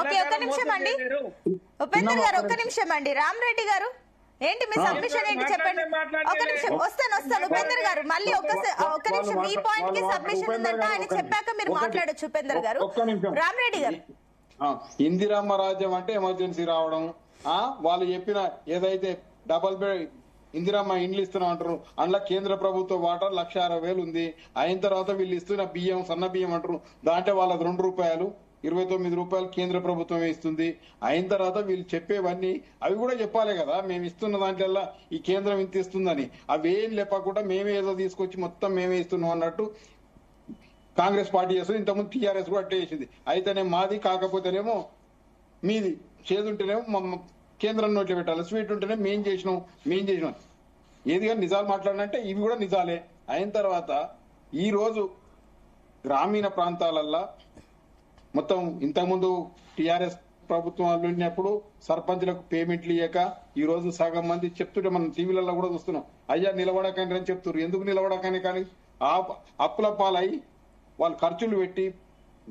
Okay, ఒక్క నిమిషం అండి ఉపేందర్ గారు, ఒక్క నిమిషం అండి. రామరెడ్డి గారు ఏంటి మీ సబ్మిషన్ ఏంటి చెప్పండి. ఒక నిమిషం వస్తాను ఉపేందర్ గారు, మళ్ళీ ఒక్క నిమిషం. మీ పాయింట్ కి సబ్మిషన్ ఉందంట, ఆయన చెప్పాక మీరు మాట్లాడొచ్చు ఉపేందర్ గారు. రామరెడ్డి గారు, ఇందిరమ్మ రాజ్యం అంటే ఎమర్జెన్సీ రావడం, వాళ్ళు చెప్పిన ఏదైతే డబల్ బెడ్ ఇందిరమ్మ ఇండ్లు ఇస్తున్నాం అంటారు, అందులో కేంద్ర ప్రభుత్వ వాటా 1,60,000 ఉంది. అయిన తర్వాత వీళ్ళు ఇస్తున్న బియ్యం సన్న బియ్యం అంటారు, దాంట్లో వాళ్ళది ₹2, 29 రూపాయలు కేంద్ర ప్రభుత్వమే ఇస్తుంది. అయిన తర్వాత వీళ్ళు చెప్పేవన్నీ అవి కూడా చెప్పాలి కదా, మేము ఇస్తున్న దాంట్లో ఈ కేంద్రం ఇంత ఇస్తుందని. అవి ఏం లేపకుండా మేమే ఏదో తీసుకొచ్చి మొత్తం మేమే ఇస్తున్నాం అన్నట్టు కాంగ్రెస్ పార్టీ చేస్తుంది. ఇంతకుముందు టీఆర్ఎస్ కూడా అట్టే చేసింది. అయితేనే మాది, కాకపోతేనేమో మీది. చేదుంటేనేమో కేంద్రం నోట్లో పెట్టాలి, స్వీట్ ఉంటేనే మేం చేసినాం. ఏది కానీ నిజాలు మాట్లాడినంటే ఇవి కూడా నిజాలే. అయిన తర్వాత ఈ రోజు గ్రామీణ ప్రాంతాలల్లో మొత్తం ఇంతకుముందు టీఆర్ఎస్ ప్రభుత్వం ఉన్నప్పుడు సర్పంచ్లకు పేమెంట్లు ఇయ్యక ఈ రోజు సగం మంది చెప్తుంటే మనం టీవీలలో కూడా చూస్తున్నాం, అయ్యా నిలబడకండి అని చెప్తున్నారు. ఎందుకు నిలబడకని? కానీ అప్పుల పాలై వాళ్ళు ఖర్చులు పెట్టి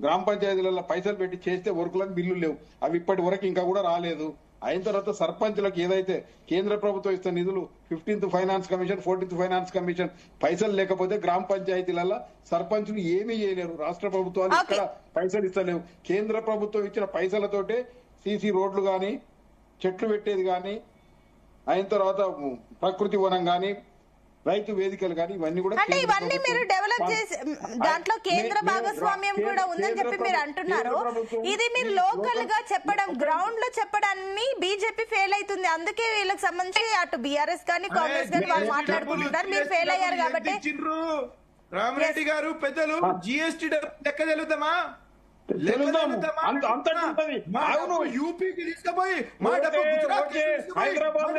గ్రామ పంచాయతీలలో పైసలు పెట్టి చేస్తే వర్కులకు బిల్లులు లేవు, అవి ఇప్పటి వరకు ఇంకా కూడా రాలేదు. అయిన తర్వాత సర్పంచ్లకు ఏదైతే కేంద్ర ప్రభుత్వం ఇస్తున్న నిధులు 15th finance commission 14th finance commission పైసలు లేకపోతే గ్రామ పంచాయతీలలో సర్పంచులు ఏమీ చేయలేరు. రాష్ట్ర ప్రభుత్వాలు ఇక్కడ పైసలు ఇస్తలేవు. కేంద్ర ప్రభుత్వం ఇచ్చిన పైసలతోటే సీసీ రోడ్లు గాని, చెట్లు పెట్టేది గాని, అయిన తర్వాత ప్రకృతి వనం గాని, రైతు వేదికలు కానీ ఇవన్నీ కూడా అంటే ఇవన్నీ మీరు డెవలప్ చేసి దాంట్లో కేంద్ర భాగస్వామ్యం కూడా ఉందని చెప్పి మీరు అంటున్నారు. ఇది మీరు లోకల్ గా చెప్పడం, గ్రౌండ్ లో చెప్పడాన్ని బీజేపీ ఫెయిల్ అవుతుంది. అందుకే వీళ్ళకి సంబంధించి అటు బీఆర్ఎస్ కానీ కాంగ్రెస్ కానీ వాళ్ళు మాట్లాడుకుంటున్నారు. మీరు ఫెయిల్ అయ్యారు కాబట్టి. రామరెడ్డి గారు పెద్దలు జిఎస్టీ లెక్క తెలుద్దామా? యూపీకి తీసుకుపోయి హైదరాబాద్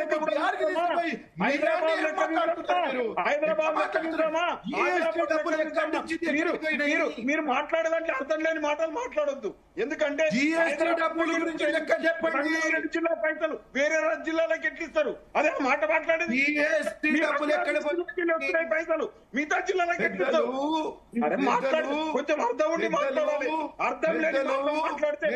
మీరు మాట్లాడేదాంట్లో అర్థం లేని మాటలు మాట్లాడొద్దు. ఎందుకంటే జిఎస్టీ డబ్బుల గురించి లెక్క చెప్పండి. జిల్లా పైసలు వేరే జిల్లాలకు ఎట్లిస్తారు? అదే మాట మాట్లాడేది. పైసలు మిగతా జిల్లాలకు ఎట్లిస్తారు? కొంచెం అర్థం ఉండి మాట్లాడాలి. అర్థం లేని మాట్లాడితే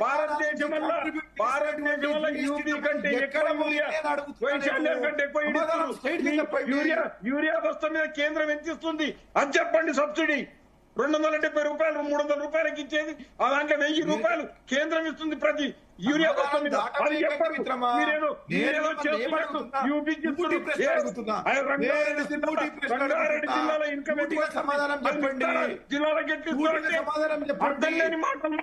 భారతదేశంలో యూపీ కంటే ఎక్కువ వైశాల్యం కంటే ఎక్కువ యూరియా బస్తా మీద కేంద్రం ఎంత ఇస్తుంది అది చెప్పండి. సబ్సిడీ ₹270, ₹300 ఇచ్చేది, ఆ దాంట్లో ₹1000 కేంద్రం ఇస్తుంది ప్రతి యూరియా బస్తా మీద. అది చెప్పండి. మీరేదో చేస్తున్నట్టు యూపీకి రంగారెడ్డి జిల్లాలో ఇన్కమ్ జిల్లాలకు ఎట్లిస్తారంటే అర్థం లేని మాటలు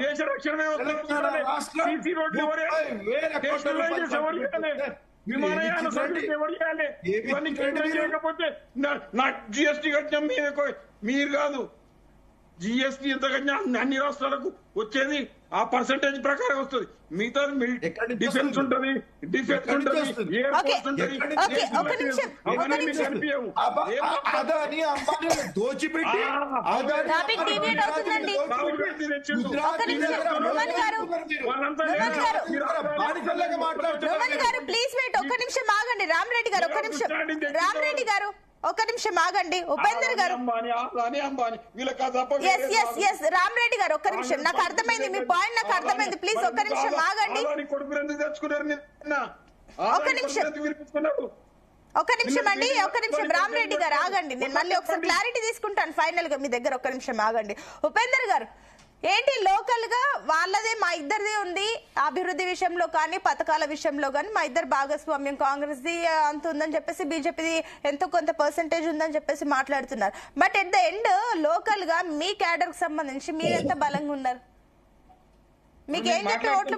దేశ రక్షణ విమానయాన సర్వీస్ ఎవరు చేయాలి? ఇవన్నీ కేంద్రం చేయకపోతే నా జిఎస్టీ కట్టినాం మీరు కాదు. జిఎస్టీ ఎంత కట్టినా అన్ని రాష్ట్రాలకు వచ్చేది ఆ పర్సెంటేజ్ ప్రకారం వస్తుంది. మిగతా డిఫెన్స్ ఉంటది, ఎయిర్ ఫోర్స్ ఉంటది. దోచిపెట్టి ప్లీజ్ వెయిట్, ఒక్క నిమిషం ఆగండి. రామరెడ్డి గారు ఒక్క నిమిషం. రామరెడ్డి గారు ఒక్క నిమిషం ఆగండి. ఉపేందర్ గారు, రామరెడ్డి గారు ఒక్క నిమిషం. నాకు అర్థమైంది మీ పాయింట్, నాకు అర్థమైంది. ప్లీజ్ ఒక్క నిమిషం ఆగండి. ఒక్క నిమిషం అండి, ఒక్క నిమిషం. రామరెడ్డి గారు ఆగండి, నేను మళ్ళీ ఒకసారి క్లారిటీ తీసుకుంటాను ఫైనల్ గా మీ దగ్గర. ఒక్క నిమిషం ఆగండి. ఉపేందర్ గారు ఏంటి లోకల్ గా వాళ్ళదే మా ఇద్దరిది ఉంది, అభివృద్ధి విషయంలో కానీ పథకాల విషయంలో కానీ మా ఇద్దరు భాగస్వామ్యం, కాంగ్రెస్ ది అంత ఉందని చెప్పేసి బీజేపీది ఎంతో కొంత పర్సెంటేజ్ ఉందని చెప్పేసి మాట్లాడుతున్నారు. But at the end local గా మీ క్యాడర్ కి సంబంధించి మీరు ఎంత బలంగా ఉన్నారు? మీకు ఏం చెప్పి ఓట్లు